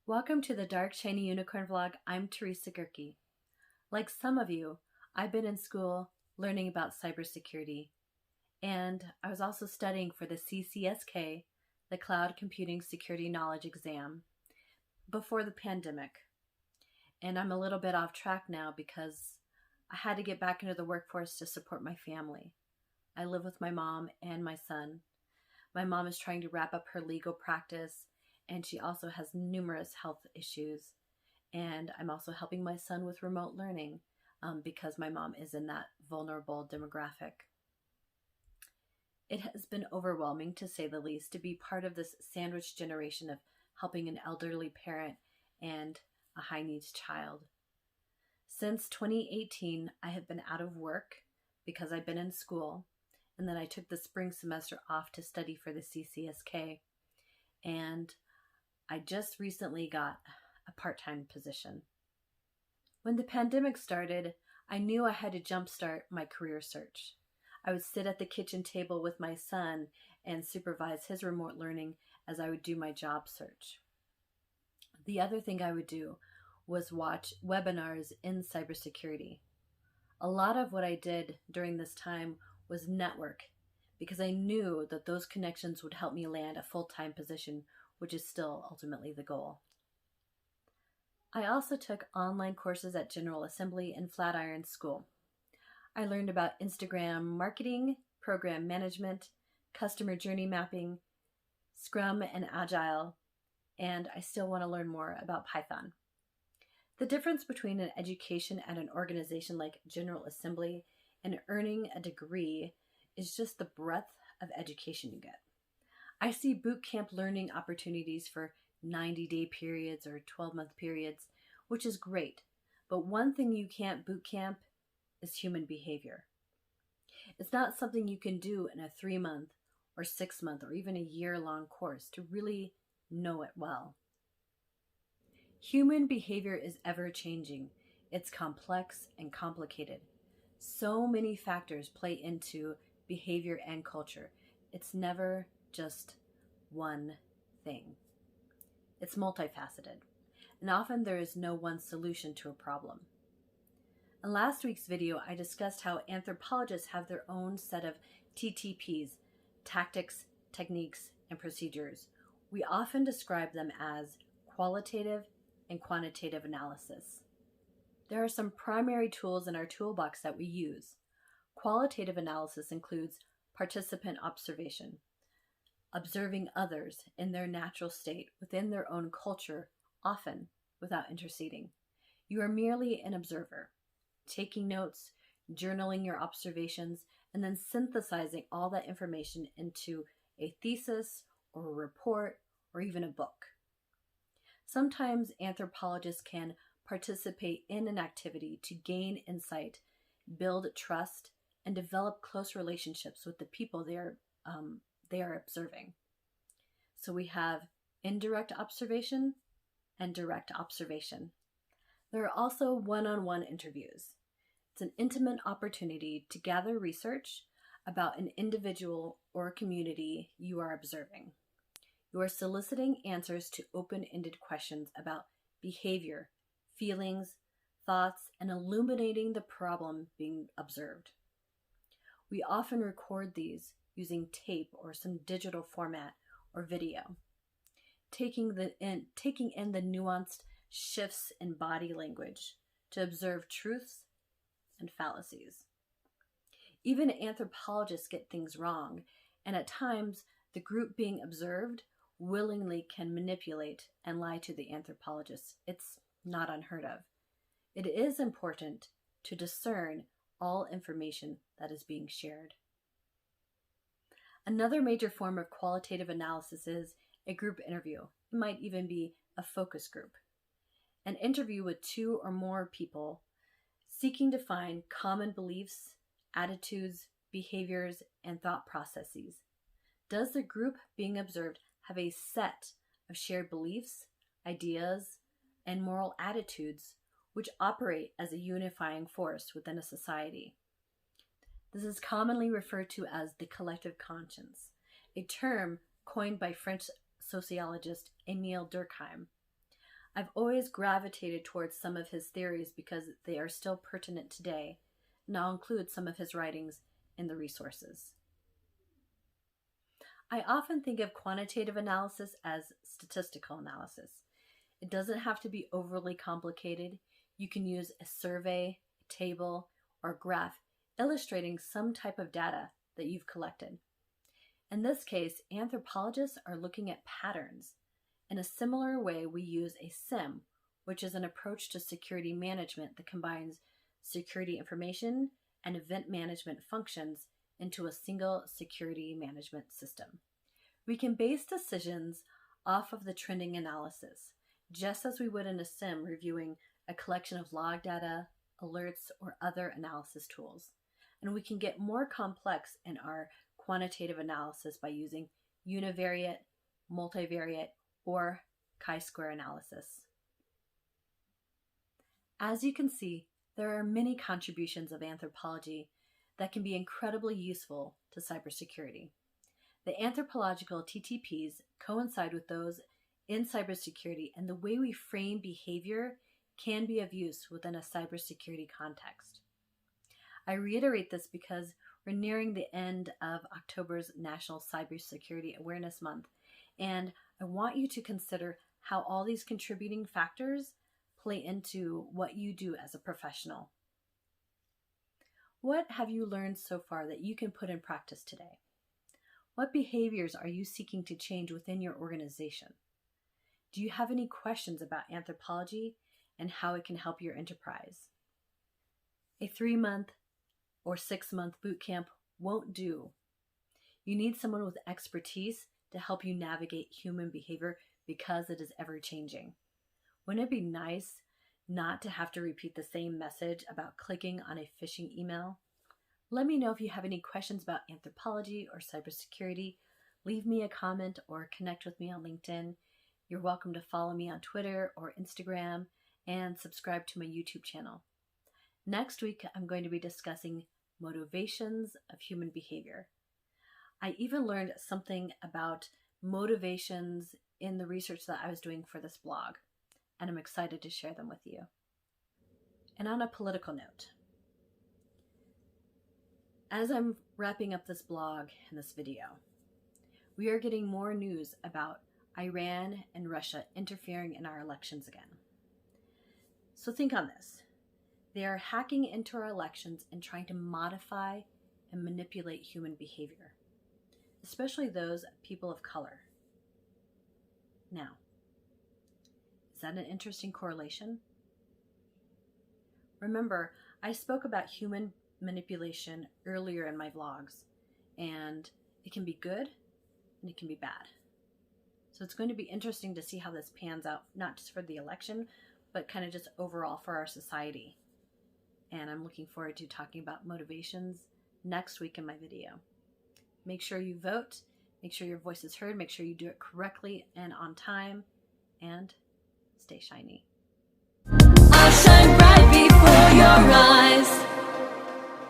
Welcome to the Dark Shiny Unicorn vlog. I'm Teresa Gerke. Like some of you, I've been in school learning about cybersecurity, and I was also studying for the CCSK, the Cloud Computing Security Knowledge Exam, before the pandemic. And I'm a little bit off track now because I had to get back into the workforce to support my family. I live with my mom and my son. My mom is trying to wrap up her legal practice, and she also has numerous health issues. And I'm also helping my son with remote learning because my mom is in that vulnerable demographic. It has been overwhelming, to say the least, to be part of this sandwich generation of helping an elderly parent and a high needs child. Since 2018, I have been out of work because I've been in school, and then I took the spring semester off to study for the CCSK, and I just recently got a part-time position. When the pandemic started, I knew I had to jumpstart my career search. I would sit at the kitchen table with my son and supervise his remote learning as I would do my job search. The other thing I would do was watch webinars in cybersecurity. A lot of what I did during this time was network, because I knew that those connections would help me land a full-time position, which is still ultimately the goal. I also took online courses at General Assembly and Flatiron School. I learned about Instagram marketing, program management, customer journey mapping, Scrum and Agile, and I still want to learn more about Python. The difference between an education at an organization like General Assembly and earning a degree is just the breadth of education you get. I see bootcamp learning opportunities for 90-day periods or 12-month periods, which is great. But one thing you can't bootcamp is human behavior. It's not something you can do in a 3-month or 6-month or even a year-long course to really know it well. Human behavior is ever-changing. It's complex and complicated. So many factors play into behavior and culture. It's never just one thing. It's multifaceted, and often there is no one solution to a problem. In last week's video, I discussed how anthropologists have their own set of TTPs, tactics, techniques, and procedures. We often describe them as qualitative and quantitative analysis. There are some primary tools in our toolbox that we use. Qualitative analysis includes participant observation, observing others in their natural state within their own culture, often without interceding. You are merely an observer, taking notes, journaling your observations, and then synthesizing all that information into a thesis or a report or even a book. Sometimes anthropologists can participate in an activity to gain insight, build trust, and develop close relationships with the people they are observing. So we have indirect observation and direct observation. There are also one-on-one interviews. It's an intimate opportunity to gather research about an individual or community you are observing. You are soliciting answers to open-ended questions about behavior, feelings, thoughts, and illuminating the problem being observed. We often record these using tape or some digital format or video, taking in the nuanced shifts in body language to observe truths and fallacies. Even anthropologists get things wrong, and at times the group being observed willingly can manipulate and lie to the anthropologists. It's not unheard of. It is important to discern all information that is being shared. Another major form of qualitative analysis is a group interview. It might even be a focus group. An interview with 2 or more people seeking to find common beliefs, attitudes, behaviors, and thought processes. Does the group being observed have a set of shared beliefs, ideas, and moral attitudes which operate as a unifying force within a society? This is commonly referred to as the collective conscience, a term coined by French sociologist Émile Durkheim. I've always gravitated towards some of his theories because they are still pertinent today, and I'll include some of his writings in the resources. I often think of quantitative analysis as statistical analysis. It doesn't have to be overly complicated. You can use a survey, a table, or a graph illustrating some type of data that you've collected. In this case, anthropologists are looking at patterns. In a similar way, we use a SIM, which is an approach to security management that combines security information and event management functions into a single security management system. We can base decisions off of the trending analysis, just as we would in a SIM reviewing a collection of log data, alerts, or other analysis tools. And we can get more complex in our quantitative analysis by using univariate, multivariate, or chi-square analysis. As you can see, there are many contributions of anthropology that can be incredibly useful to cybersecurity. The anthropological TTPs coincide with those in cybersecurity, and the way we frame behavior can be of use within a cybersecurity context. I reiterate this because we're nearing the end of October's National Cybersecurity Awareness Month, and I want you to consider how all these contributing factors play into what you do as a professional. What have you learned so far that you can put in practice today? What behaviors are you seeking to change within your organization? Do you have any questions about anthropology and how it can help your enterprise? A 3-month or 6-month bootcamp won't do. You need someone with expertise to help you navigate human behavior because it is ever changing. Wouldn't it be nice not to have to repeat the same message about clicking on a phishing email? Let me know if you have any questions about anthropology or cybersecurity. Leave me a comment or connect with me on LinkedIn. You're welcome to follow me on Twitter or Instagram and subscribe to my YouTube channel. Next week, I'm going to be discussing motivations of human behavior. I even learned something about motivations in the research that I was doing for this blog, and I'm excited to share them with you. And on a political note, as I'm wrapping up this blog and this video, we are getting more news about Iran and Russia interfering in our elections again. So think on this. They are hacking into our elections and trying to modify and manipulate human behavior, especially those people of color. Now, is that an interesting correlation? Remember, I spoke about human manipulation earlier in my vlogs, and it can be good and it can be bad. So it's going to be interesting to see how this pans out, not just for the election, but kind of just overall for our society. And I'm looking forward to talking about motivations next week in my video. Make sure you vote, make sure your voice is heard, make sure you do it correctly and on time, and stay shiny. I'll shine bright before your eyes.